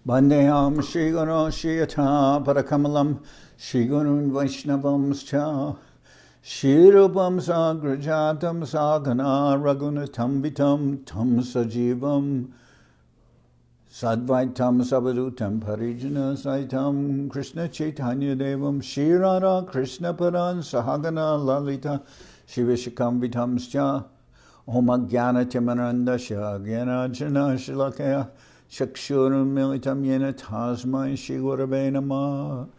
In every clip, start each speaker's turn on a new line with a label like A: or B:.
A: Bandeham Shri Guru Shri Yatha Parakamalam Shri Gurun Vaishnavamscha Shri Rupam Sagrajatam Sagana Ragunatam Vitam Tam Sajivam Sadvaitam Savadutam Parijana Saitam Krishna Chaitanya Devam Shri Radha Krishna Paran Sahagana Lalita Shivishakam Vitamscha Om Jnana Timarandasya Jnana Shilakaya Chakshuram Militam Yena Tasmai Shri Gurave Namah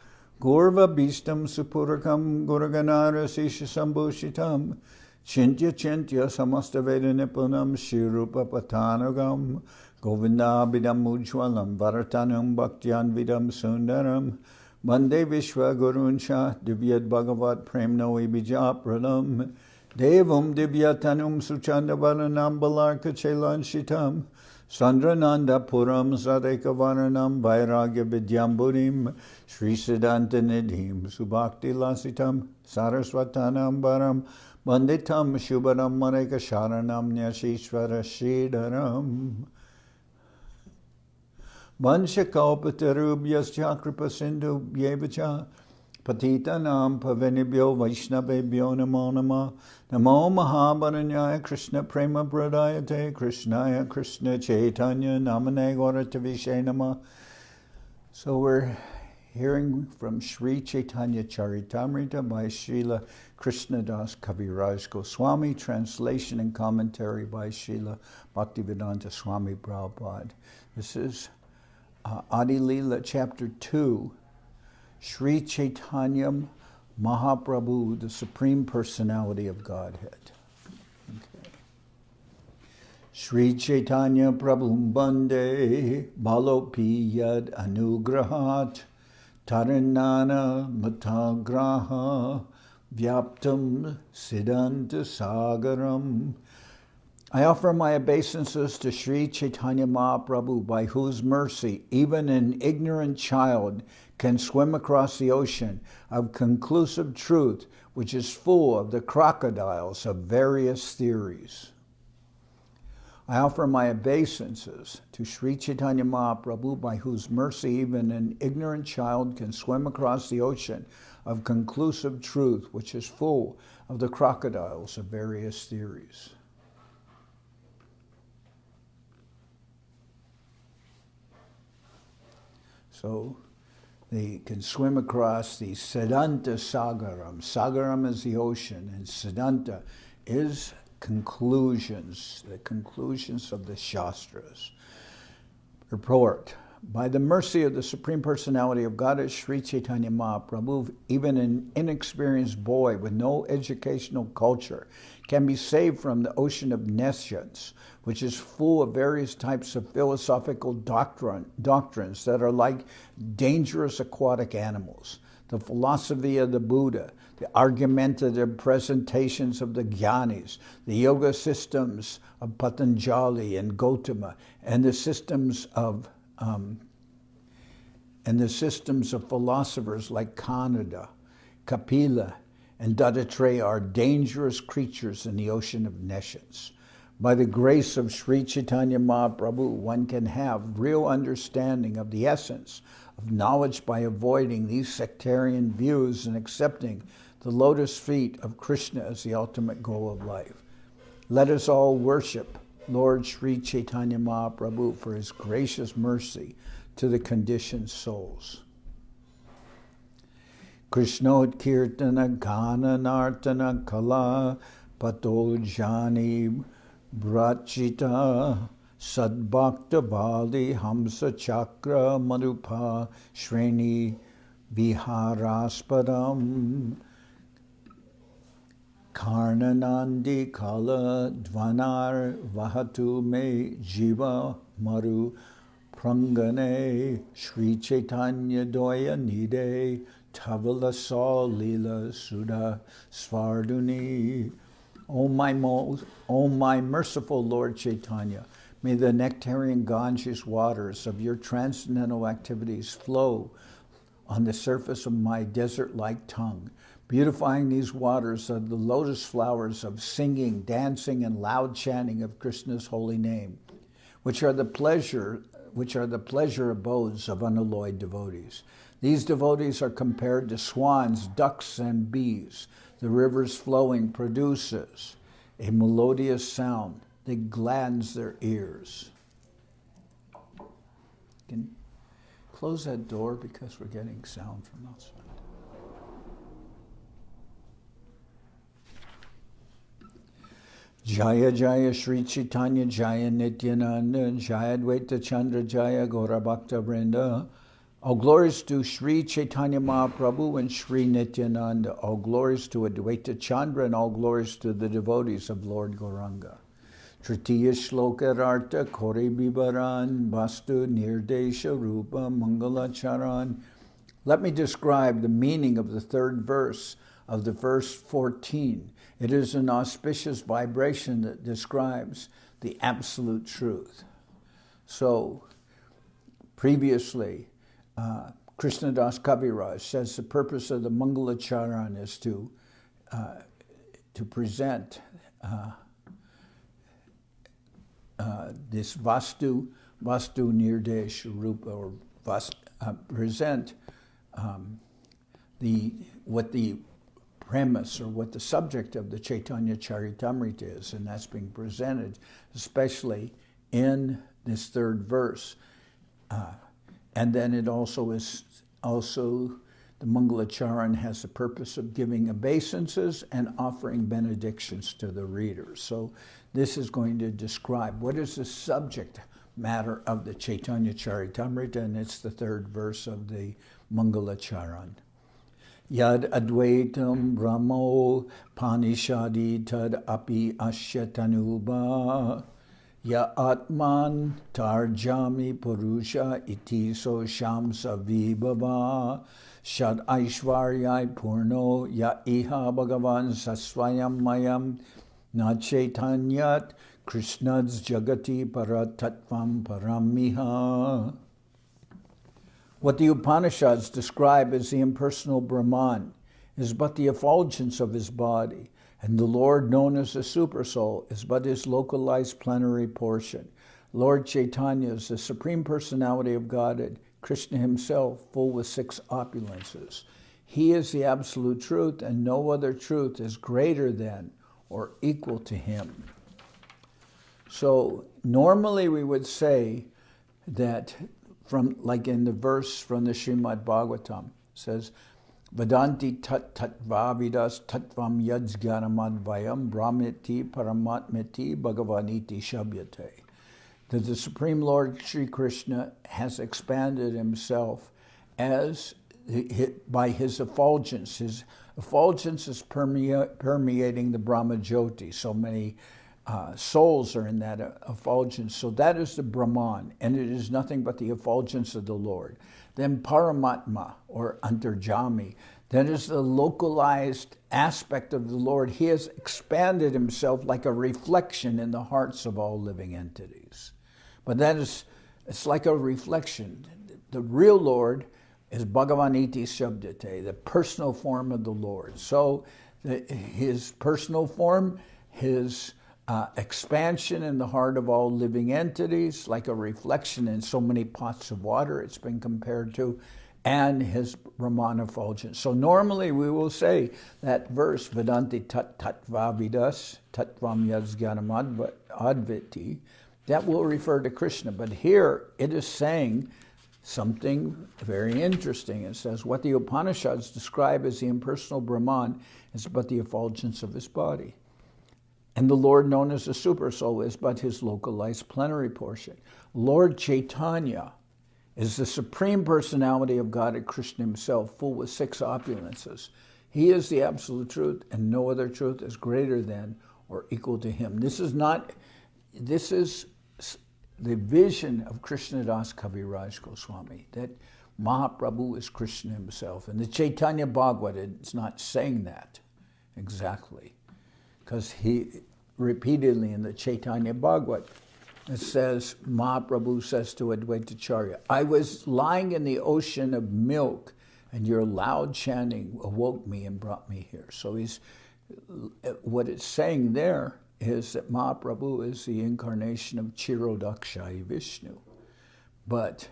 A: Gorva Bhistam Supurakam Guraganara Sisha Sambhushitam Chintya Chintya Samasta Veda Nipunam Shri Rupa Patanagam Govinda Bidam Ujwalam Varatanam Bhaktyan Vidam Sundaram Bande Vishwa Guruncha Divyad Bhagavat Premno Ibijapradam Devam Divyatanum Suchanda Varanam Balarka Chelanshitam Sandrananda Puram Sadeka Varanam Vairagya Vidyamburim Sri Siddhanta Nidhim Subhakti Lasitam Saraswatanam Baram Banditam Shubharam Mareka Sharanam Nyashishvara Sridharam Vanshakaupatarubyas Chakrapa Sindhu Byevacha Patitanam Pavanibhyo Vaishnavebhyo Namo Namah Namo Mahabharanyaya Krishna Prema Pradayate Krishnaya Krishna Chaitanya Namane Gauratavishe Namah. So we're hearing from Sri Chaitanya Charitamrita by Srila Krishnadas Kaviraj Goswami, translation and commentary by Srila Bhaktivedanta Swami Prabhupada. This is Adi-lila chapter 2. Sri Chaitanya Mahaprabhu, the Supreme Personality of Godhead. Okay. Sri Chaitanya Prabhum Bande Balopi Yad Anugrahat Taranana Matagraha Vyaptam Siddhanta Sagaram. I offer my obeisances to Sri Chaitanya Mahaprabhu, by whose mercy even an ignorant child can swim across the ocean of conclusive truth, which is full of the crocodiles of various theories. I offer my obeisances to Sri Chaitanya Mahaprabhu, by whose mercy even an ignorant child can swim across the ocean of conclusive truth, which is full of the crocodiles of various theories. So they can swim across the Siddhanta Sagaram. Sagaram is the ocean, and Siddhanta is conclusions, the conclusions of the Shastras. Report. By the mercy of the Supreme Personality of Godhead, Sri Chaitanya Mahaprabhu, even an inexperienced boy with no educational culture can be saved from the ocean of nescience, which is full of various types of philosophical doctrines that are like dangerous aquatic animals. The philosophy of the Buddha, the argumentative presentations of the Jnanis, the yoga systems of Patanjali and Gautama, and the systems of philosophers like Kanada, Kapila, and Dattatreya are dangerous creatures in the ocean of nescience. By the grace of Sri Chaitanya Mahaprabhu, one can have real understanding of the essence of knowledge by avoiding these sectarian views and accepting the lotus feet of Krishna as the ultimate goal of life. Let us all worship Lord Sri Chaitanya Mahaprabhu for his gracious mercy to the conditioned souls. Krishnodkirtana Gana Nartana Kala Patol Brachita Sadbhakta Vali Hamsa Chakra Manupa Shreni Viharaspadam Karnanandi Kala Dvanar Vahatu Me Jiva Maru Prangane Sri Chaitanya Doya Nide Tavala Saw Lila Sudha Svarduni. O my merciful Lord Chaitanya, may the nectarian Ganges waters of your transcendental activities flow on the surface of my desert-like tongue. Beautifying these waters are the lotus flowers of singing, dancing, and loud chanting of Krishna's holy name, which are the pleasure which are the pleasure abodes of unalloyed devotees. These devotees are compared to swans, ducks, and bees. The river's flowing produces a melodious sound that gladdens their ears. Can close that door because we're getting sound from outside. Jaya Jaya Sri Chaitanya Jaya Nityananda Jaya Dvaita Chandra Jaya Gaura Bhakta Vrinda. All glories to Sri Chaitanya Mahaprabhu and Sri Nityananda. All glories to Advaita Chandra and all glories to the devotees of Lord Gauranga. Tritiya Shloka Artha Kore Bibaran Vastu Nirdesha Rupa Mangalacharan. Let me describe the meaning of the third verse of the verse 14. It is an auspicious vibration that describes the absolute truth. So, previously, Krishnadas Kaviraj says the purpose of the Mangalacharan is to present this Vastu Nirdesh Rupa, or present what the premise or what the subject of the Chaitanya Charitamrita is, and that's being presented especially in this third verse. And then it also the Mangalacharan has the purpose of giving obeisances and offering benedictions to the readers. So this is going to describe what is the subject matter of the Chaitanya Charitamrita, and it's the third verse of the Mangalacharan. Yad Advaitam Brahmo Panishadi Tad Api Ashyatanuba Ya Atman Tarjami Purusha Iti So Shamsa Vibhava Shad Aishvaryai Purno Ya Iha Bhagavan Sasvayam Mayam Na Chaitanyat Krishnads Jagati Paratatvam Paramiha. What the Upanishads describe as the impersonal Brahman is but the effulgence of his body, and the Lord, known as the Supersoul, is but his localized plenary portion. Lord Chaitanya is the Supreme Personality of Godhead, Krishna himself, full with 6 opulences. He is the absolute truth, and no other truth is greater than or equal to him. So normally we would say that, like in the verse from the Srimad Bhagavatam, says, Vadanti tat vavidas tatvam yajganamadvayam brahmiti paramatmiti bhagavaniti shabhyate. That the Supreme Lord Sri Krishna has expanded himself by his effulgence. His effulgence is permeating the Brahma Jyoti. So many souls are in that effulgence. So that is the Brahman, and it is nothing but the effulgence of the Lord. Then Paramatma, or Antarjami, that is the localized aspect of the Lord. He has expanded himself like a reflection in the hearts of all living entities. But it's like a reflection. The real Lord is Bhagavaniti Shabdate, the personal form of the Lord. So his personal form, his expansion in the heart of all living entities, like a reflection in so many pots of water, it's been compared to, and his Brahman effulgence. So normally we will say that verse, Vedanti tat vavidas tatvam yajganam adviti, that will refer to Krishna. But here it is saying something very interesting. It says, what the Upanishads describe as the impersonal Brahman is but the effulgence of his body. And the Lord, known as the Supersoul, is but his localized plenary portion. Lord Chaitanya is the Supreme Personality of God at Krishna himself, full with 6 opulences. He is the absolute truth, and no other truth is greater than or equal to him. This is the vision of Krishnadas Kaviraj Goswami, that Mahaprabhu is Krishna himself. And the Chaitanya Bhagavan is not saying that exactly, because he repeatedly in the Chaitanya Bhagavat, it says, Mahaprabhu says to Advaita Acharya, I was lying in the ocean of milk, and your loud chanting awoke me and brought me here. So what it's saying there is that Mahaprabhu is the incarnation of Chirodakshai Vishnu. But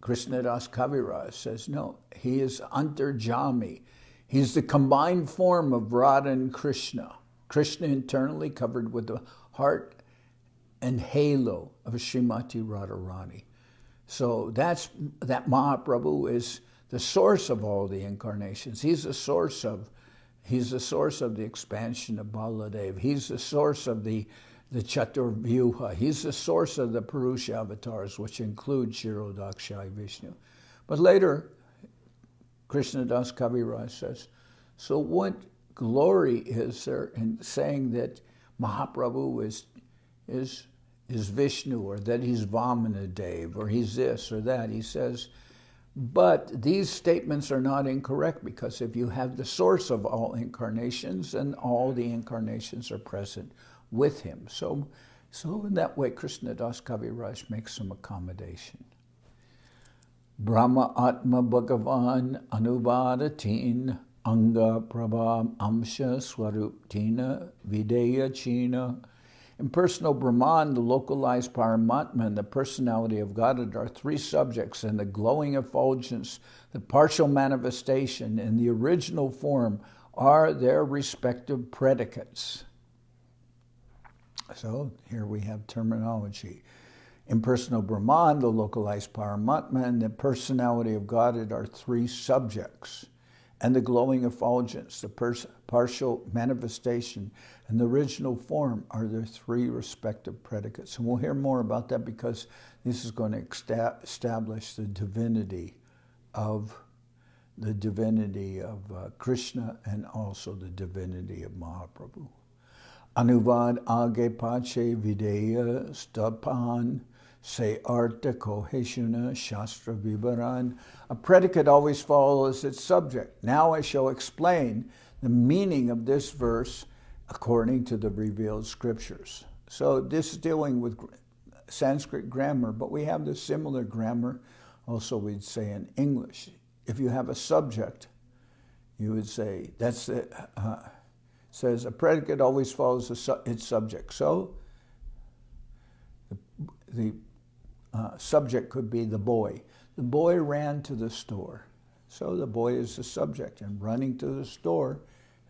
A: Krishnadas Kaviraj says, no, he is Antarjami. He's the combined form of Radha and Krishna. Krishna internally covered with the heart and halo of Srimati Radharani. So that Mahaprabhu is the source of all the incarnations. He's the source of the expansion of Baladev. He's the source of the Chaturvyuha. He's the source of the Purusha avatars, which include Kshirodakshai Vishnu. But later, Krishnadas Kaviraj says, so what glory is there in saying that Mahaprabhu is Vishnu, or that he's Vamanadev, or he's this or that? He says, but these statements are not incorrect, because if you have the source of all incarnations, then all the incarnations are present with him. So in that way, Krishnadas Kaviraj makes some accommodation. Brahma Atma Bhagavan Anuvadatin Anga Prabha Amsha Swaruptina Videya China. Impersonal Brahman, the localized Paramatma, and the personality of Godhead are three subjects, and the glowing effulgence, the partial manifestation, and the original form are their respective predicates. So here we have terminology. Impersonal Brahman, the localized Paramatma, and the personality of Godhead are three subjects. And the glowing effulgence, the partial manifestation, and the original form are their three respective predicates. And we'll hear more about that, because this is going to establish the divinity of Krishna, and also the divinity of Mahaprabhu. Anuvad age pache videya stapan se artha koheshuna shastra vivaran. A predicate always follows its subject. Now I shall explain the meaning of this verse according to the revealed scriptures. So this is dealing with Sanskrit grammar, but we have the similar grammar also, we'd say, in English. If you have a subject, you would say, says a predicate always follows its subject. So the subject could be the boy. The boy ran to the store. So the boy is the subject, and running to the store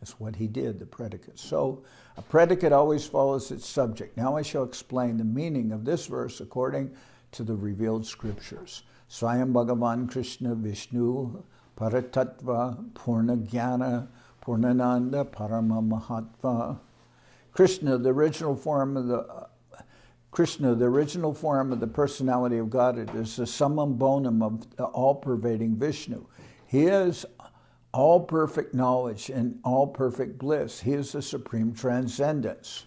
A: is what he did, the predicate. So a predicate always follows its subject. Now I shall explain the meaning of this verse according to the revealed scriptures. Svayam Bhagavan Krishna Vishnu Paratattva Purna Jnana Purnananda Parama Mahatva. Krishna, the original form of the personality of Godhead, is the summum bonum of the all-pervading Vishnu. He is all perfect knowledge and all perfect bliss. He is the supreme transcendence.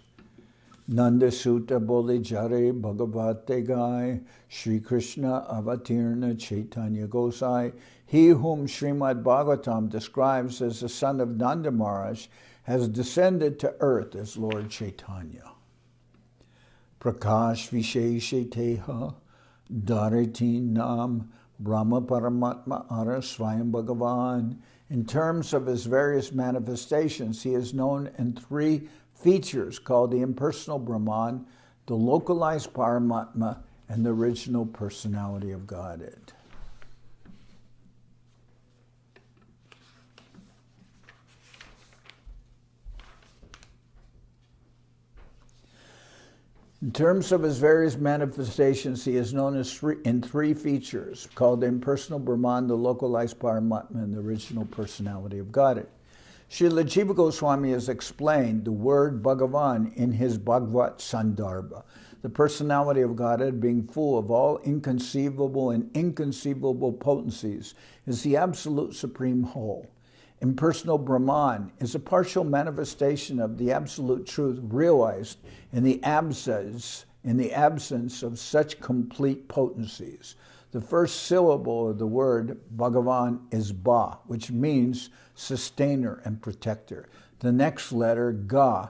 A: Nanda Sutta Bolijare Bhagavate Gai Sri Krishna Avatirna Chaitanya Gosai. He whom Srimad Bhagavatam describes as the son of Nanda Maharaj has descended to earth as Lord Chaitanya. Prakash Vishesheteha Dhariti Nam Brahma Paramatma Ara Svayam Bhagavan. In terms of his various manifestations, he is known in three features called the impersonal Brahman, the localized Paramatma, and the original personality of Godhead. In terms of his various manifestations, he is known as in three features, called the impersonal Brahman, the localized Paramatma, and the original personality of Godhead. Srila Jiva Goswami has explained the word Bhagavan in his Bhagavad Sandarbha, the personality of Godhead being full of all inconceivable and inconceivable potencies, is the absolute supreme whole. Impersonal Brahman is a partial manifestation of the absolute truth realized in the absence of such complete potencies. The first syllable of the word Bhagavan is Ba, which means sustainer and protector. The next letter, Ga,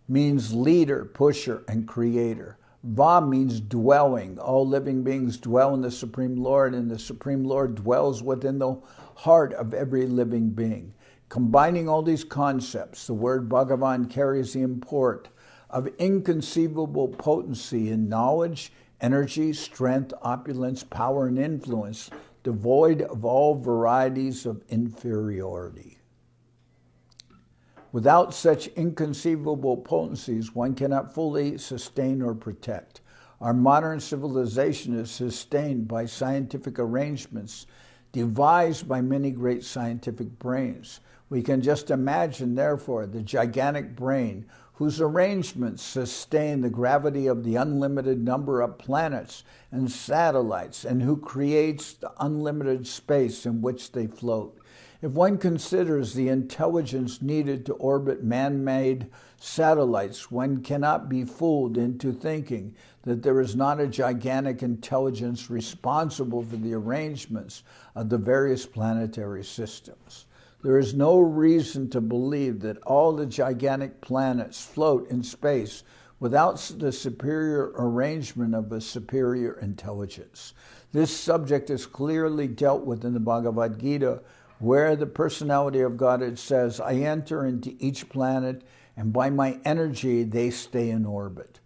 A: means leader, pusher, and creator. Va means dwelling. All living beings dwell in the Supreme Lord, and the Supreme Lord dwells within the heart of every living being. Combining all these concepts, the word Bhagavan carries the import of inconceivable potency in knowledge energy, strength, opulence, power, and influence, devoid of all varieties of inferiority. Without such inconceivable potencies, one cannot fully sustain or protect. Our modern civilization is sustained by scientific arrangements devised by many great scientific brains. We can just imagine, therefore, the gigantic brain whose arrangements sustain the gravity of the unlimited number of planets and satellites, and who creates the unlimited space in which they float. If one considers the intelligence needed to orbit man-made satellites, one cannot be fooled into thinking that there is not a gigantic intelligence responsible for the arrangements of the various planetary systems. There is no reason to believe that all the gigantic planets float in space without the superior arrangement of a superior intelligence. This subject is clearly dealt with in the Bhagavad Gita, where the personality of Godhead says, I enter into each planet, and by my energy they stay in orbit.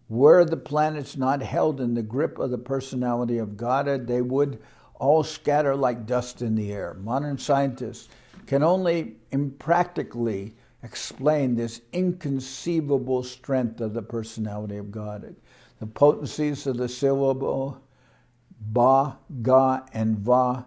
A: Were the planets not held in the grip of the personality of Godhead, they would all scatter like dust in the air. Modern scientists can only impractically explain this inconceivable strength of the personality of Godhead. The potencies of the syllable ba, ga, and va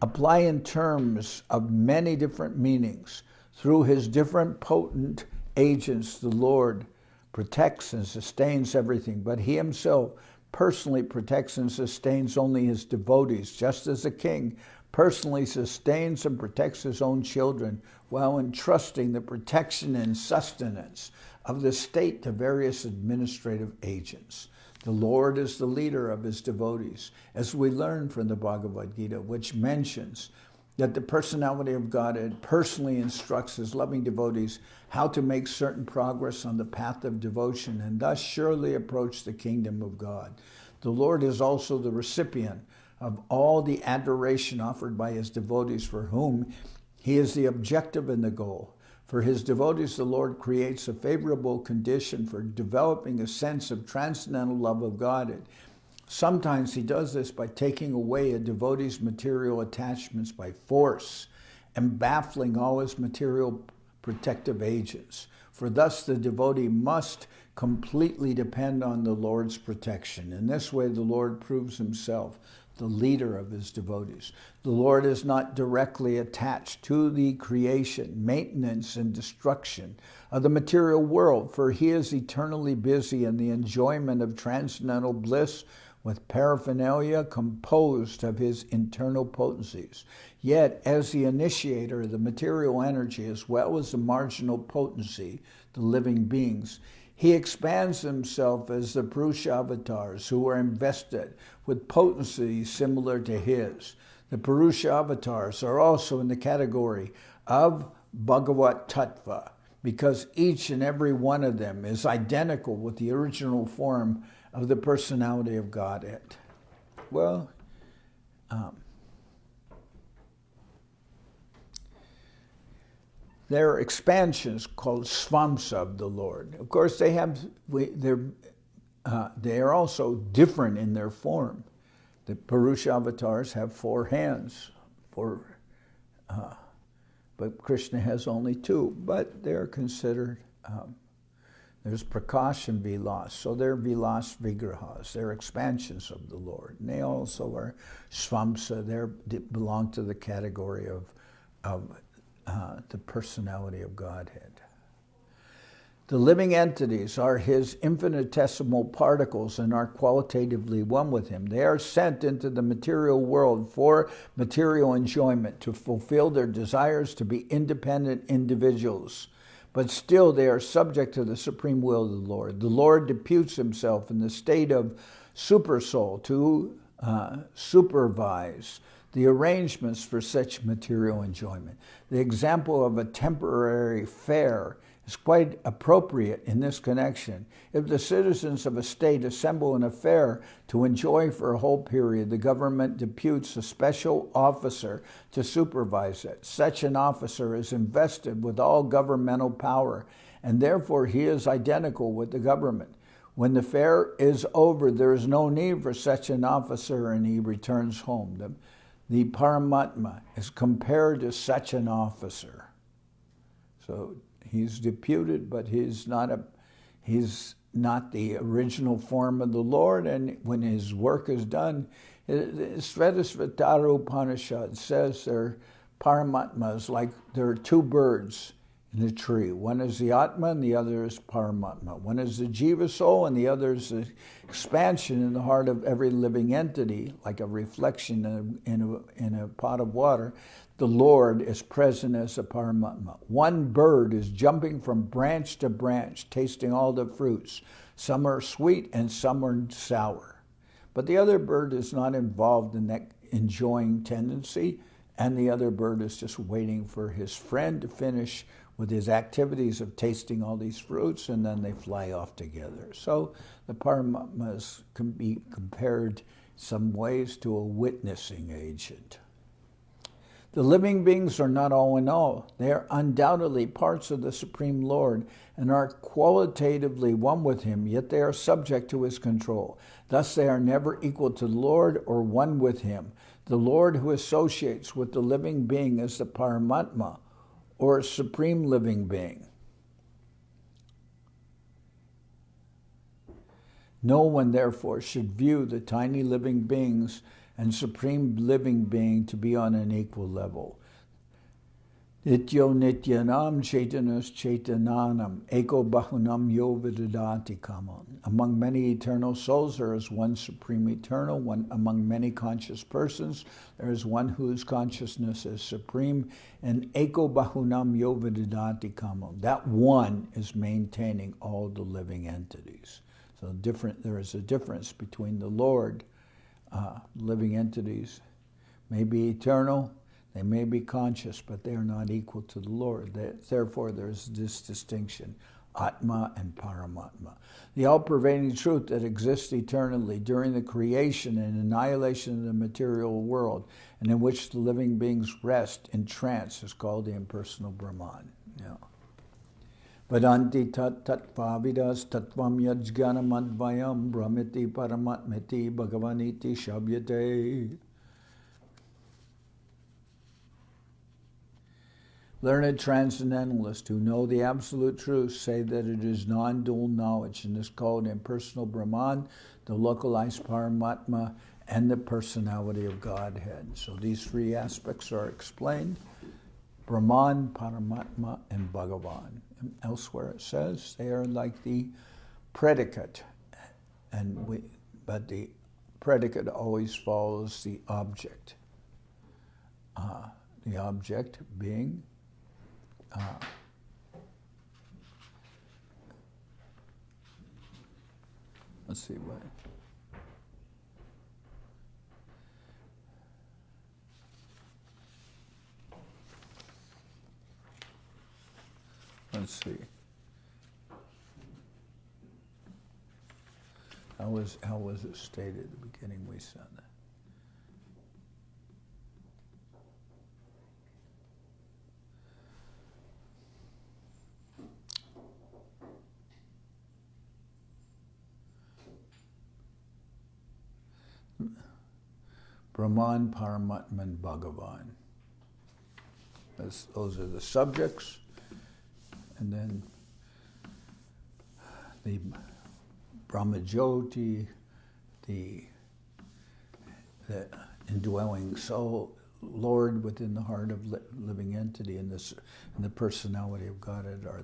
A: apply in terms of many different meanings. Through his different potent agents, the Lord protects and sustains everything, but he himself personally protects and sustains only his devotees, just as a king personally sustains and protects his own children while entrusting the protection and sustenance of the state to various administrative agents. The Lord is the leader of his devotees, as we learn from the Bhagavad Gita, which mentions that the personality of Godhead personally instructs his loving devotees how to make certain progress on the path of devotion and thus surely approach the kingdom of God. The Lord is also the recipient of all the adoration offered by his devotees, for whom he is the objective and the goal. For his devotees, the Lord creates a favorable condition for developing a sense of transcendental love of Godhead. Sometimes he does this by taking away a devotee's material attachments by force and baffling all his material protective agents. For thus the devotee must completely depend on the Lord's protection. In this way, the Lord proves himself the leader of his devotees. The Lord is not directly attached to the creation, maintenance, and destruction of the material world, for he is eternally busy in the enjoyment of transcendental bliss with paraphernalia composed of his internal potencies. Yet, as the initiator of the material energy as well as the marginal potency, the living beings, he expands himself as the Purusha avatars who are invested with potency similar to his. The Purusha avatars are also in the category of Bhagavat Tattva, because each and every one of them is identical with the original form of the personality of Godhead. Well, there are expansions called svamsa of the Lord. Of course, they are also different in their form. The Purusha avatars have 4 hands, but Krishna has only 2. But they're considered, there's Prakash and Vilas, so they're Vilas Vigrahas. They're expansions of the Lord. And they also are svamsa. They belong to the category of the personality of Godhead. The living entities are his infinitesimal particles and are qualitatively one with him. They are sent into the material world for material enjoyment, to fulfill their desires to be independent individuals. But still they are subject to the supreme will of the Lord. The Lord deputes himself in the state of supersoul to supervise the arrangements for such material enjoyment. The example of a temporary fair is quite appropriate in this connection. If the citizens of a state assemble in a fair to enjoy for a whole period, the government deputes a special officer to supervise it. Such an officer is invested with all governmental power, and therefore he is identical with the government. When the fair is over, there is no need for such an officer, and he returns home. The Paramatma is compared to such an officer. So he's deputed, but he's not the original form of the Lord, and when his work is done, Svetasvatara Upanishad says Paramatma is like there are two birds in a tree. One is the Atma and the other is Paramatma. One is the Jiva soul and the other is the expansion in the heart of every living entity, like a reflection in a pot of water. The Lord is present as a Paramatma. One bird is jumping from branch to branch, tasting all the fruits. Some are sweet and some are sour. But the other bird is not involved in that enjoying tendency, and the other bird is just waiting for his friend to finish with his activities of tasting all these fruits, and then they fly off together. So the Paramatmas can be compared in some ways to a witnessing agent. The living beings are not all in all. They are undoubtedly parts of the Supreme Lord and are qualitatively one with him, yet they are subject to his control. Thus they are never equal to the Lord or one with him. The Lord who associates with the living being is the Paramatma, or supreme living being. No one, therefore, should view the tiny living beings and supreme living being to be on an equal level. Nityo nityanam chaitanas chaitananam eko bahunam yo vidadati kamam. Among many eternal souls there is one supreme eternal, one among many conscious persons there is one whose consciousness is supreme, and eko bahunam yo vidadati kamam. That one is maintaining all the living entities. So there is a difference between the Lord. Living entities may be eternal, they may be conscious, but they are not equal to the Lord. Therefore, there's this distinction, Atma and Paramatma. The all-pervading truth that exists eternally during the creation and annihilation of the material world, and in which the living beings rest in trance, is called the impersonal Brahman. Yeah. Vadanti tat vavidas tattvam yajganam advayam brahmiti paramatmiti bhagavaniti shabhyate. Learned transcendentalists who know the absolute truth say that it is non-dual knowledge, and is called impersonal Brahman, the localized Paramatma, and the personality of Godhead. So these three aspects are explained: Brahman, Paramatma, and Bhagavan. And elsewhere it says they are like the predicate, but the predicate always follows the object. The object being let's see what. Let's see. How was it stated at the beginning? We said that. Brahman, Paramatma, and Bhagavan. Those are the subjects. And then the Brahmajyoti, the indwelling soul, Lord within the heart of living entity, and the personality of Godhead are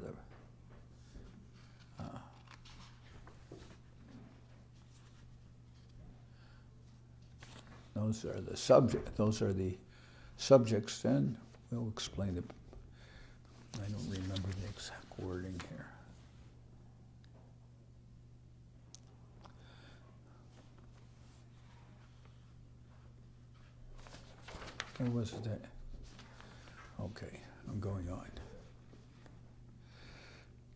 A: those are the subject. Those are the subjects. Then we'll explain it. I don't remember the exact wording here. Where was it? Okay, I'm going on.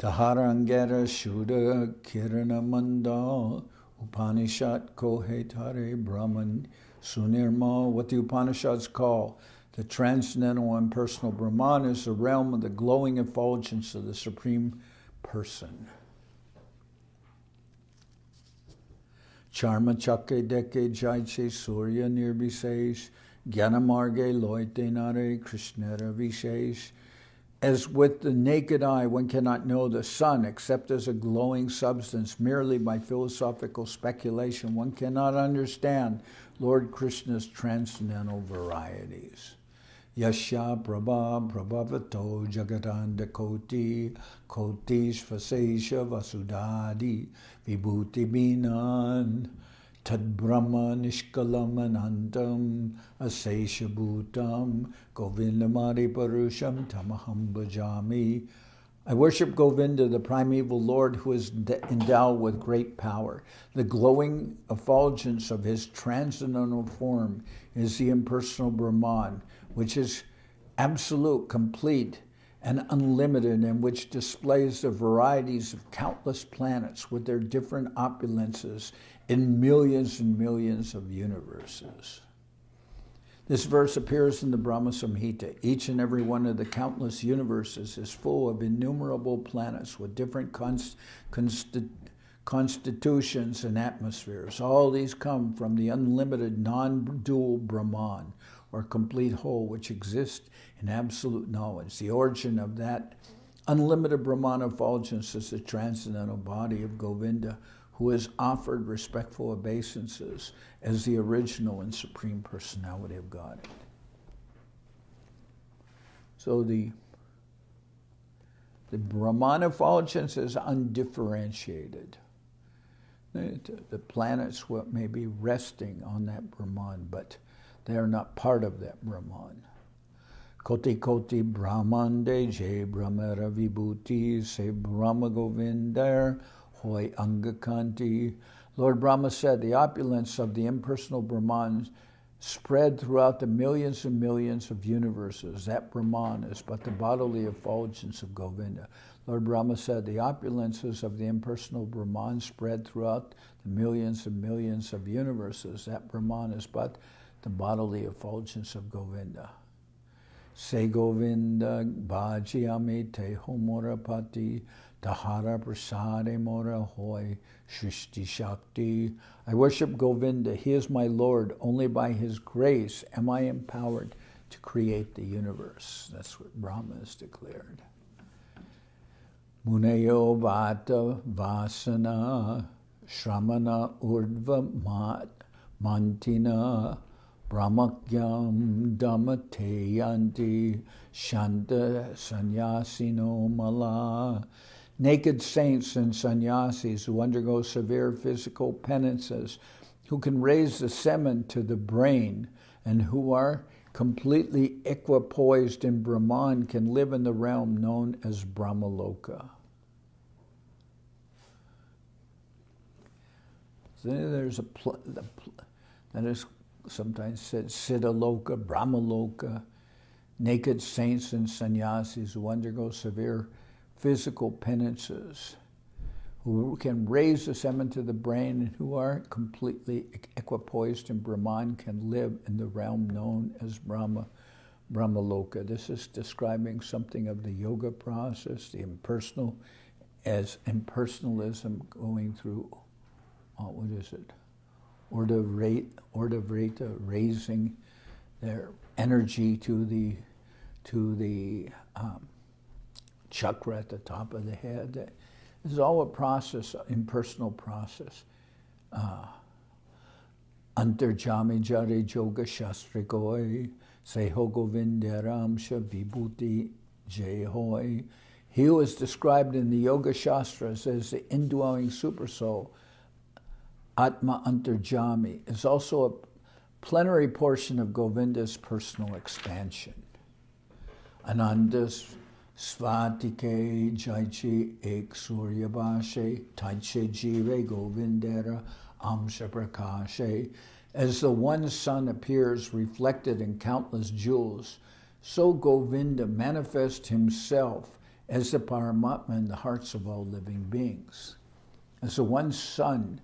A: Taharangera Shuddha Kirana Manda Upanishad Kohetare Brahman Sunirma. What the Upanishads call the transcendental impersonal Brahman is the realm of the glowing effulgence of the Supreme Person. Charma chakke deke jaiche surya nirvisesh, Gyanamarge loite nare krishnara vishesh. As with the naked eye, one cannot know the sun except as a glowing substance merely by philosophical speculation. One cannot understand Lord Krishna's transcendental varieties. Yasha Prabha Prabhavato Jagatanda Koti Kotish Vasesha Vasudadi Vibhuti Binan Tad Brahma Nishkalam Anantam Asesha Bhutam Govindamari Parusham Tamaham Bhajami. I worship Govinda, the primeval Lord who is endowed with great power. The glowing effulgence of his transcendental form is the impersonal Brahman, which is absolute, complete, and unlimited, and which displays the varieties of countless planets with their different opulences in millions and millions of universes. This verse appears in the Brahma Samhita. Each and every one of the countless universes is full of innumerable planets with different constitutions and atmospheres. All these come from the unlimited non-dual Brahman, or complete whole, which exists in absolute knowledge. The origin of that unlimited Brahman effulgence is the transcendental body of Govinda, who is offered respectful obeisances as the original and supreme personality of God. So the Brahman effulgence is undifferentiated. The planets may be resting on that Brahman, but they are not part of that Brahman. Koti Koti Brahmande Je Brahmara Vibhuti Se Brahma Govindar Hoi Angakanti. Lord Brahma said, the opulence of the impersonal Brahman spread throughout the millions and millions of universes. That Brahman is but the bodily effulgence of Govinda. Lord Brahma said, the opulences of the impersonal Brahman spread throughout the millions and millions of universes. That Brahman is but the bodily effulgence of Govinda. Se Govinda Bhajyami Te Homorapati Tahara Prasade Mora Hoy Shrishti Shakti. I worship Govinda. He is my Lord. Only by his grace am I empowered to create the universe. That's what Brahma has declared. Muneyo Vata Vasana Shramana Urdva Mantina Brahmakyam Dhammate Yanti Shanta Sannyasino Mala. Naked saints and sannyasis who undergo severe physical penances, who can raise the semen to the brain, and who are completely equipoised in Brahman, can live in the realm known as Brahmaloka. So there's that is sometimes said Siddhaloka, Brahmaloka, naked saints and sannyasis who undergo severe physical penances, who can raise the semen to the brain, and who are completely equipoised in Brahman, can live in the realm known as Brahmaloka. This is describing something of the yoga process, the impersonal, as impersonalism going through, Ordavrita, raising their energy to the chakra at the top of the head. This is all a process, impersonal process. Antarjami jare joga shastrikoi, seho govindaramsha vibhuti jay hoy. He who is described in the Yoga Shastras as the indwelling supersoul, Atma Antarjami, is also a plenary portion of Govinda's personal expansion. Anandas Svatike Jaichi Ek Suryabhashe Taiche Jive Govindera Amsha Prakashe. As the one sun appears reflected in countless jewels, so Govinda manifests himself as the Paramatma in the hearts of all living beings. As the one sun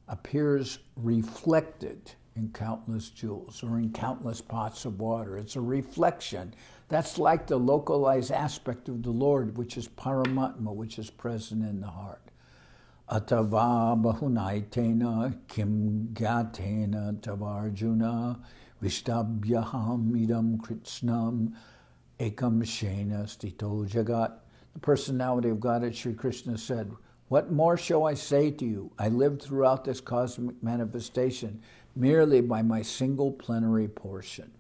A: appears reflected in countless jewels or in countless pots of water, it's a reflection. That's like the localized aspect of the Lord, which is Paramatma, which is present in the heart. Atava bahunaitena kim gyatena tavarjuna vishtabhyaham idam kritsnam ekam shena stito jagat. The personality of God, Sri Krishna said, what more shall I say to you? I lived throughout this cosmic manifestation merely by my single plenary portion.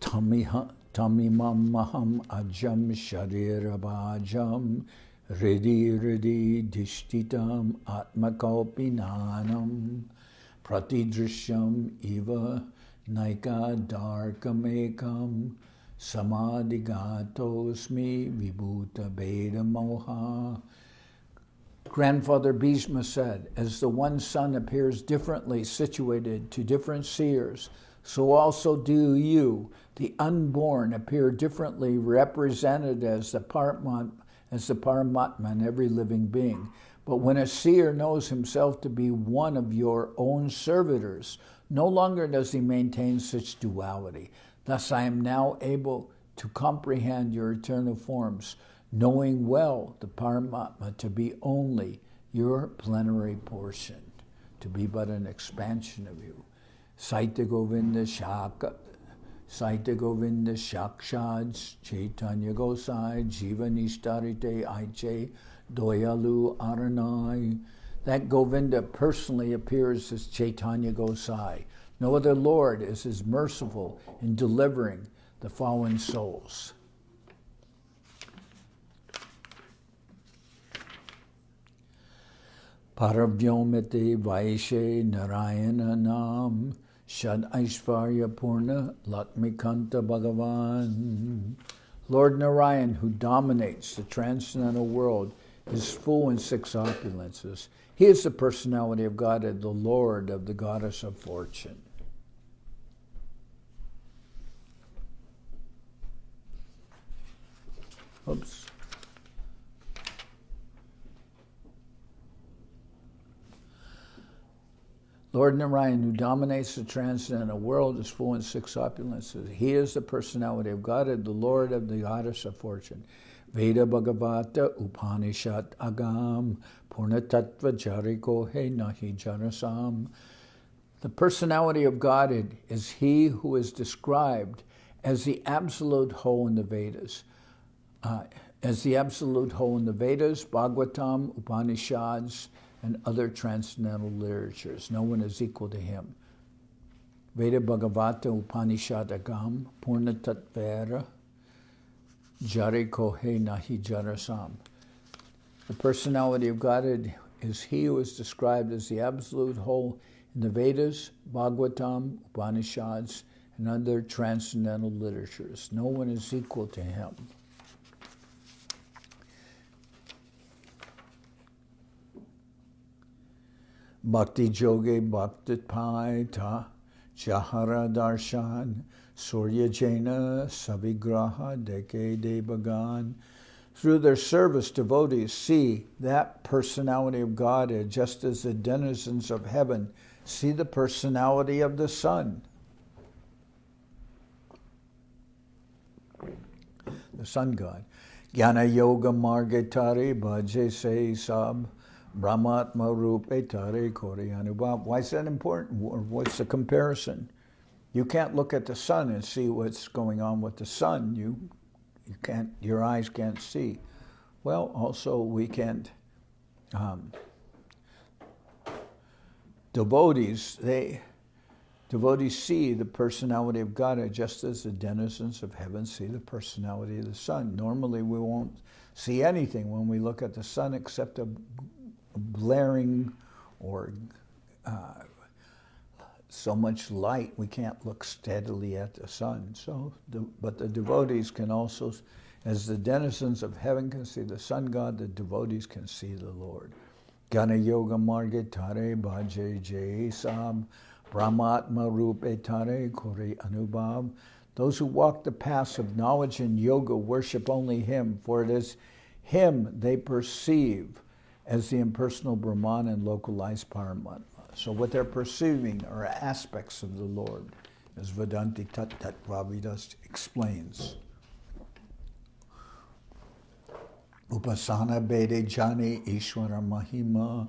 A: Tamimam maham ajam sharirabhajam Ridi dishtitam atmakalpinanam pratidrishyam eva naika darkamekam samadhigatosmi vibhuta beda moha. Grandfather Bhishma said, as the one sun appears differently situated to different seers, so also do you, the unborn, appear differently represented as the Paramatma in every living being. But when a seer knows himself to be one of your own servitors, no longer does he maintain such duality. Thus I am now able to comprehend your eternal forms, knowing well the Paramatma to be only your plenary portion, to be but an expansion of you. Saita Govinda Shaka, Saita Govinda Shakshad, Chaitanya Gosai, Jiva Nishtarite Aiche, Doyalu Aranai. That Govinda personally appears as Chaitanya Gosai. No other Lord is as merciful in delivering the fallen souls. Paravyomete Vaishe Narayana Nam Shad Aishvarya Purna Lakmikanta Bhagavan. Lord Narayan, who dominates the transcendental world, is full in 6 opulences. He is the personality of Godhead, the Lord of the goddess of fortune. Oops. Lord Narayan, who dominates the transcendental world, is full in 6 opulences. He is the personality of Godhead, the Lord of the goddess of fortune. Veda Bhagavata Upanishad Agam Purnatattva Jariko He Nahi Janasam. The personality of Godhead is he who is described as the absolute whole in the Vedas. Bhagavatam, Upanishads, and other transcendental literatures. No one is equal to him. Veda Bhagavata Upanishad Agam Purna Tattvera Jari Kohe Nahi Jarasam. The personality of Godhead is he who is described as the absolute whole in the Vedas, Bhagavatam, Upanishads, and other transcendental literatures. No one is equal to him. Bhakti Joge Bhakti Paita Jahara Darshan Surya Jaina Savigraha Deke Devagan. Through their service, devotees see that personality of God just as the denizens of heaven see the personality of the sun. The sun god. Jnana Yoga Margetari Bhaje Se Sab Brahmatma Rupe Tare Kori Anubhav. Why is that important? What's the comparison? You can't look at the sun and see what's going on with the sun. You can't. Your eyes can't see. Well, also we can't. Devotees see the personality of God just as the denizens of heaven see the personality of the sun. Normally, we won't see anything when we look at the sun except a blaring or so much light, we can't look steadily at the sun. But the devotees can also, as the denizens of heaven can see the sun god, the devotees can see the Lord. Gana yoga marge tare bhaje jai sam brahmatma rupe tare kori anubhav. Those who walk the paths of knowledge and yoga worship only him, for it is him they perceive as the impersonal Brahman and localized Paramatma. So what they're perceiving are aspects of the Lord, as Vedanti Tattvavidas explains. Upasana Bede Jani Ishwara Mahima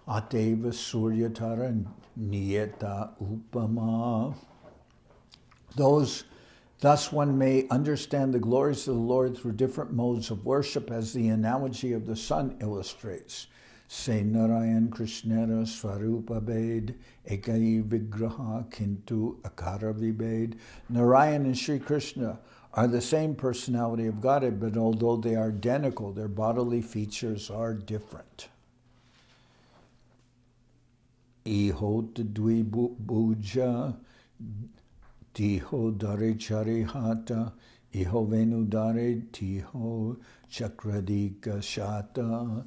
A: Ateva Suryatara Niyeta Upama. Thus one may understand the glories of the Lord through different modes of worship, as the analogy of the sun illustrates. Say Narayan Krishnara Swarupa Bed Ekai Vigraha Kintu Akara Vibed. Narayan and Sri Krishna are the same personality of Godhead, but although they are identical, their bodily features are different. Iho Tadvi Bhuja Tiho Dare Charihata Iho Venu Dare Tiho Chakradika Shata.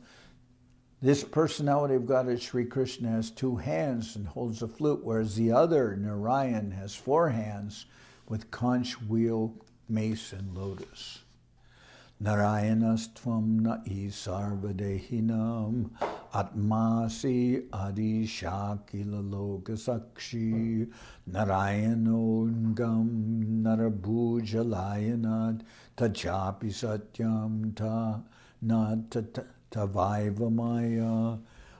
A: This personality of Godhead, Sri Krishna, has 2 hands and holds a flute, whereas the other, Narayan, has 4 hands with conch, wheel, mace, and lotus. Narayanastvam na'i sarvadehinam atmasi adi shakila lokasakshi Narayanongam narabhujalayanad tachapi satyam ta Tavaivamaya.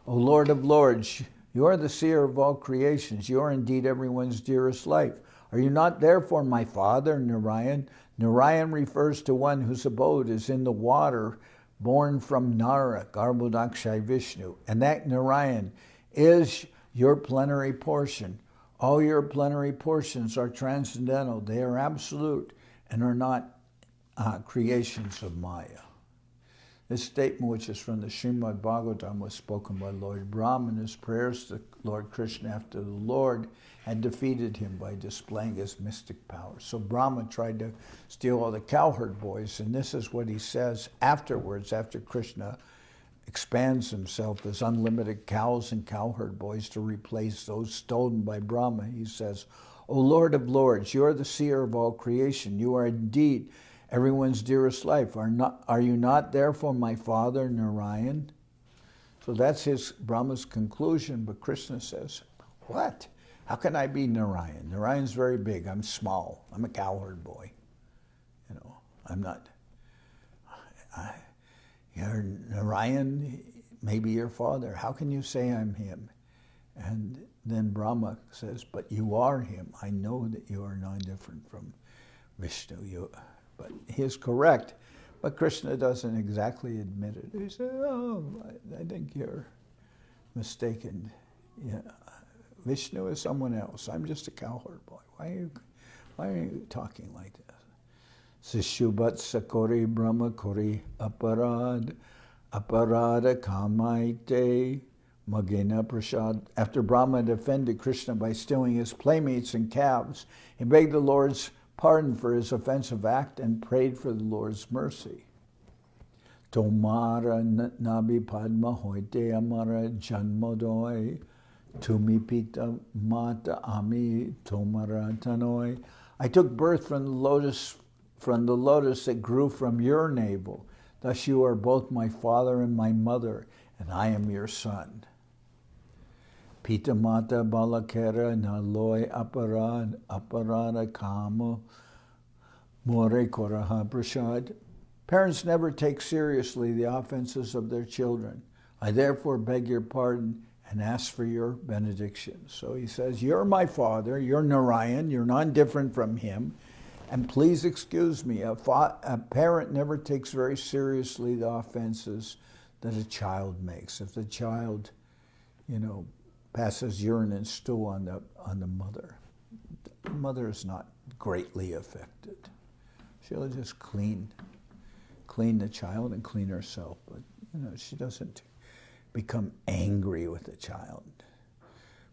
A: O Lord of Lords, you are the seer of all creations. You are indeed everyone's dearest life. Are you not therefore my father, Narayan? Narayan refers to one whose abode is in the water, born from Nara, Garbhodakshay Vishnu. And that Narayan is your plenary portion. All your plenary portions are transcendental. They are absolute and are not creations of Maya. This statement, which is from the Srimad Bhagavatam, was spoken by Lord Brahman in his prayers to Lord Krishna after the Lord had defeated him by displaying his mystic powers. So Brahma tried to steal all the cowherd boys, and this is what he says afterwards, after Krishna expands himself as unlimited cows and cowherd boys to replace those stolen by Brahma. He says, O Lord of Lords, you are the seer of all creation. You are indeed everyone's dearest life. Are you not therefore my father, Narayan? So that's Brahma's conclusion, but Krishna says, what? How can I be Narayan? Narayan's very big. I'm small. I'm a cowherd boy. I'm not. You're Narayan, maybe your father. How can you say I'm him? And then Brahma says, but you are him. I know that you are not different from Vishnu. But he is correct, but Krishna doesn't exactly admit it. He says, oh, I think you're mistaken. Yeah, Vishnu is someone else. I'm just a cowherd boy. Why are you talking like this? Sishubat sakori brahma kori aparad kamaite magena prasad. After Brahma defended Krishna by stealing his playmates and calves, he begged the Lord's pardon for his offensive act and prayed for the Lord's mercy. Tomara nabi padma hoite amara janmodoi tumi pita mata ami tomara tanoi. I took birth from the lotus that grew from your navel. Thus you are both my father and my mother, and I am your son. Pita mata balakera naloi aparada kama more koraha prasad. Parents never take seriously the offenses of their children. I therefore beg your pardon and ask for your benediction. So he says, you're my father, you're Narayan, you're not different from him, and please excuse me. A parent never takes very seriously the offenses that a child makes. If the child, passes urine and stool on the mother is not greatly affected. She'll just clean the child and clean herself, but she doesn't become angry with the child.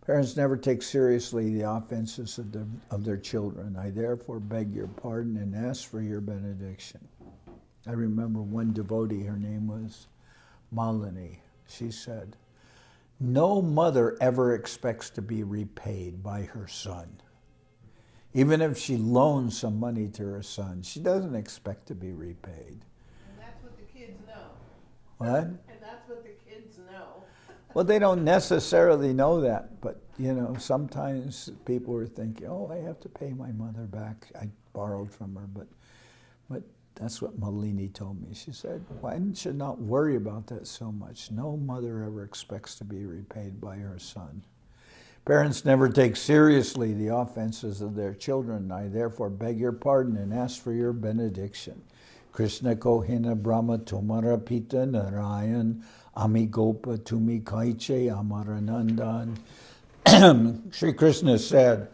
A: Parents never take seriously the offenses of their children. I therefore beg your pardon and ask for your benediction. I remember one devotee, her name was Malini. She said, no mother ever expects to be repaid by her son. Even if she loans some money to her son, she doesn't expect to be repaid.
B: And that's what the kids know.
A: What?
B: And that's what the kids know.
A: Well, they don't necessarily know that, but sometimes people are thinking, oh, I have to pay my mother back. I borrowed from her, but That's what Malini told me. She said, why didn't you not worry about that so much? No mother ever expects to be repaid by her son. Parents never take seriously the offenses of their children. I therefore beg your pardon and ask for your benediction. Krishna Kohina Brahma Tomara Pita Narayan Amigopa Tumi Kaiche Amaranandan. Sri Krishna said,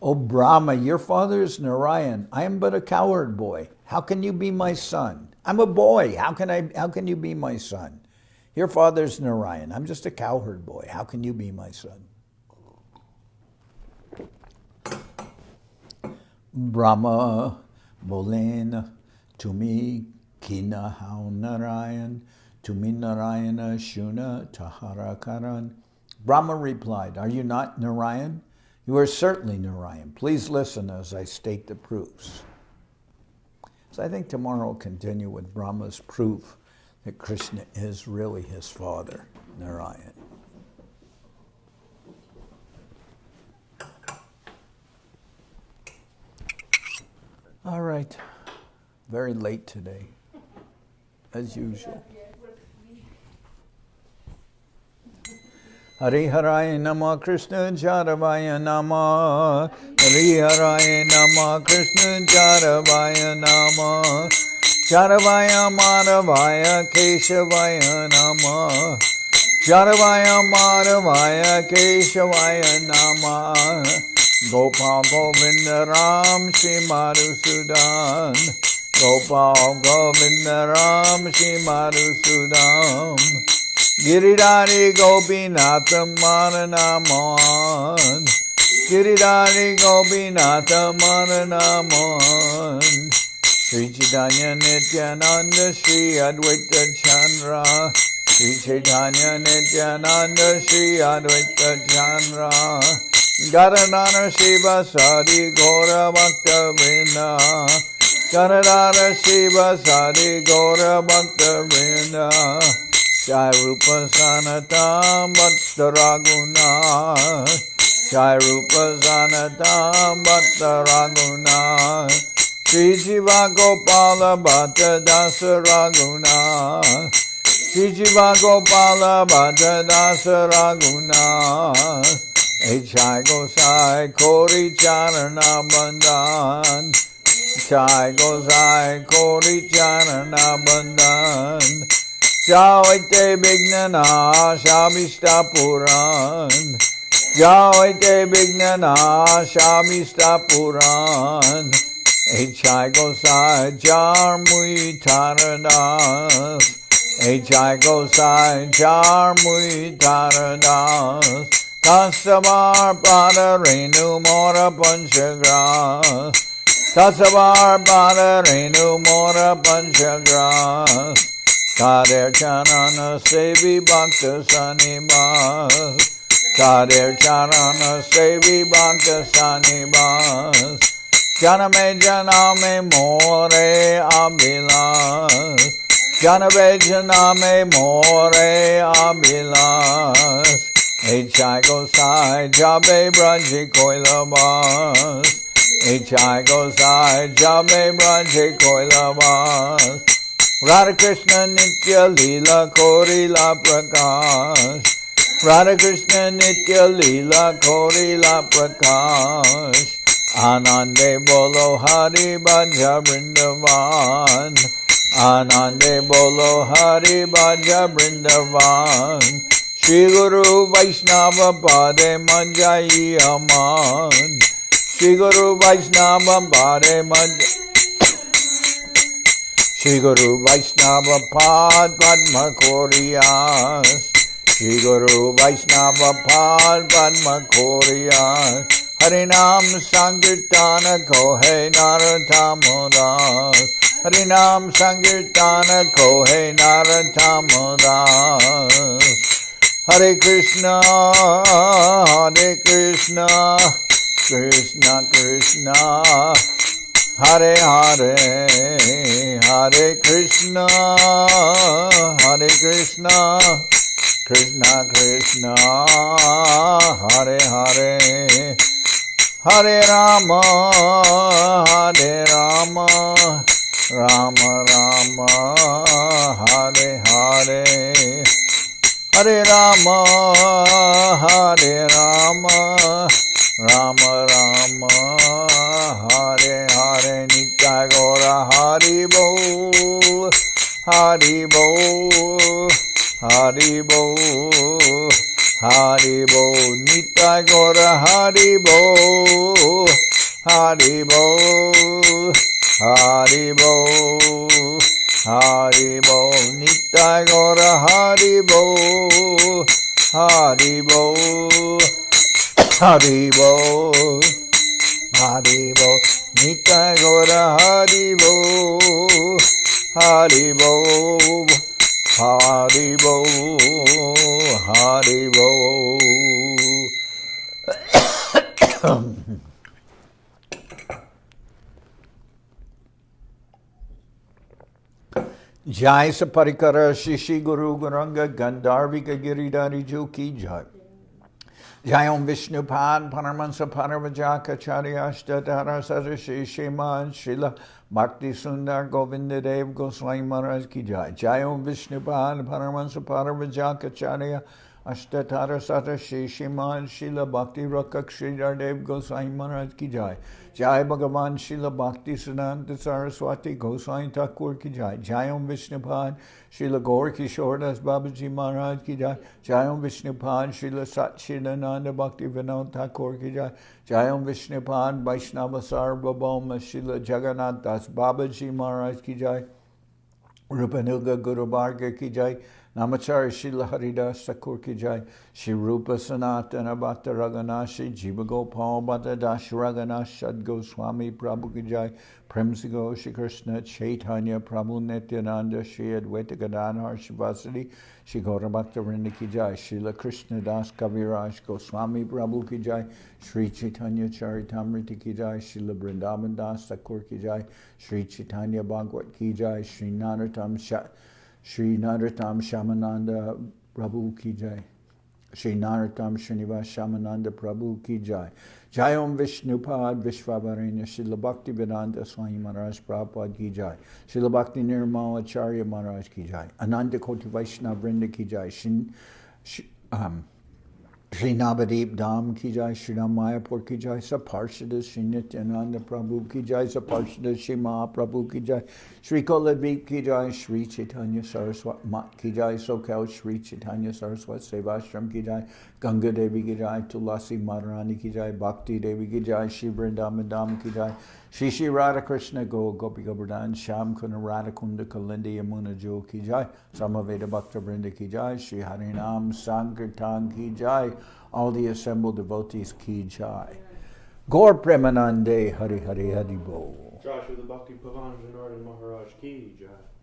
A: O Brahma, your father is Narayan. I am but a coward boy. How can you be my son? I'm a boy. How can you be my son? Your father's Narayan. I'm just a cowherd boy. How can you be my son? Brahma Bolen Tumi Kina Hau Narayan Tumi Narayana Shuna Tahara Karan. Brahma replied, are you not Narayan? You are certainly Narayan. Please listen as I state the proofs. So I think tomorrow we'll continue with Brahma's proof that Krishna is really his father, Narayan. All right. Very late today, as usual. Hari Haraya Nama Krishna Charavaya Nama. Hari Haraya Nama Krishna Charavaya Nama. Charavaya Madhavaya Keshavaya Nama. Charavaya Madhavaya Keshavaya Nama. Gopal Govinda Ram Shri Madhusudan. Gopal Govinda Ram Shri Madhusudan. Giridhari Gopinatha Maranaman. Giridhari Gopinatha Maranaman. Sri Chaitanya Nityananda Sri Advaita Chandra. Sri Chaitanya Nityananda Sri Advaita Chandra. Garadhara Shiva Sadi Gaura Bhakta Vrinda. Garadhara Shiva Sadi Gaura Bhakta Vrinda. Jai Rupa Sanatam Bhatta Raguna. Jai Rupa Sanatam Bhatta Raguna. Sri Jiva Gopala Bhatta Dasa Raguna. Sri Jiva Gopala Bhatta Dasa Raguna. Jai Gosai Kori Charana Bandhan. Jai Gosai Kori Charana Bandhan. Jaoite Vignana Shamista Puran. Jaoite Vignana Shamista Puran. Jai Gosai Jarmui Taradas. Jai Gosai Jarmui Taradas. Tasavar Pada Renu Mora Panchagras. Tasavar Pada Renu Mora Panchagras. Kader Charana Sevi Bhakta Sanibas. Kader Charana Sevi Bhakta Sanibas. Janame Janame More Abhilas. Janame Janame More Abhilas. Jai Gosai Jabe Braji Koilabas. Jai Gosai Jabe Braji Koilabas. Radha Krishna Nitya Lila Korila Prakash. Radha Krishna Nitya Lila Korila Prakash. Anande Bolo Hari Bhaja Vrindavan. Anande Bolo Hari Bhaja Vrindavan. Shri Guru Vaishnava Pade Manjai Aman. Shri Guru Vaishnava Pade Manjai. Shri Guru Vaishnava Pad Padma Koriyas. Shri Guru Vaishnava Pad Padma Koriyas. Harinam Sankirtana Kohe Naratamodas. Harinam Sankirtana Kohe Naratamodas. Hare Krishna, Hare Krishna, Krishna Krishna, Hare Hare, Hare Krishna, Hare Krishna, Krishna Krishna, Hare Hare, Hare Rama, Hare Rama, Rama Rama, Hare Hare, Hare Rama, Hare Rama, Rama Rama, Hare Hare, Nitya Gaura Hari Bol, Hari Bol, Hari Bol, Hari Bol, Nitya Gaura Hari Bol, Hari Bol, Hari Bol, Hari Bol, Nitya Gaura Hari Bol, Hari Bol, Hari Bol, Hari Bol, Nitya Gaura Hari Bol, Hari Bol, Hari Bol, Hari Bol. Jai Saparikara Shishi Guru Guranga Gandharvika Giridhari Ju Ki Jai. Jai Om Vishnu Pad Paramansa Paravajaka Charyashtadhara Sadashi Shiman Srila Bhakti Sundar Govinda Dev Goswami Maharaj Ki Jai. Jai Om Vishnu Pad Paramansa Paravajaka Charya Ashtatara Sadashi Shiman Srila Bhakti Rakak Sridhar Dev Goswami Maharaj Ki Jai. Jai Bhagavan Srila Bhakti Siddhanta Saraswati Goswami Thakur Ki Jai. Jai Om Vishnupad Srila Gaur Kishoredas Babaji Maharaj Ki Jai. Jai Om Vishnupad Srila Satchidananda Bhakti Vinod Thakur Ki Jai. Jai Om Vishnupad Vaishnava Sarvabhauma Srila Jagannath Das Babaji Maharaj Ki Jai. Rupanuga Guru Bharga Ki Jai. Namachari Srila Haridas Thakur Ki Jai. Shri Rupa Sanatana Bhatta Raghunashi Jiva Gopal Bhatta Dash Raghunash Shad Goswami Prabhu Ki Jai. Premsigo Shri Krishna Chaitanya Prabhu Nityananda Shri Advaita Gadadhar Shivasadi Shri Gaura Bhakta Vrinda Ki Jai. Srila Krishnadas Kaviraj Goswami Prabhu Ki Jai. Shri Chaitanya Charitamrita Ki Jai. Srila Vrindavan Das Thakur Ki Jai. Shri Chaitanya Bhagavat Ki Jai. Shri Narottam Shamananda Prabhu Ki Jai. Shri Narottam Srinivas Shamananda Prabhu Ki Jai. Jai Om Vishnupad Vishvavarenya Srila Bhakti Vedanta Swami Maharaj Prabhupada Ki Jai. Srila Bhakti Nirmala Acharya Maharaj Ki Jai. Ananta Koti Vaishnava Vrinda Ki Jai. Shri Navadip Dham Ki Jai, Shri Ram Mayapur Ki Jai, Saparshada Shri Nityananda Prabhu Ki Jai, Saparshada Shri Mahaprabhu Ki Jai, Shri Koladvip Ki Jai, Shri Chaitanya Saraswat Mat Ki Jai, Soquel Shri Chaitanya Saraswat Seva Ashram Ki Jai, Ganga Devi Ki Jai, Tulasi Madharani Ki Jai, Bhakti Devi Ki Jai, Shri Vrindavan Dham Ki Jai, Shri Shri Radha Krishna Go Gopi Govardhan Sham Kuna Radha Kunda Kalindi Yamuna Jo Ki Jai, Samaveda Bhakta Vrinda Ki Jai, Shri Harinam Sankirtan Ki Jai, all the assembled devotees Ki Jai. Gaur Premanande Hari Hari Hari Bo.
C: Joshua the Bhakti Pavan Janardan Maharaj Ki Jai.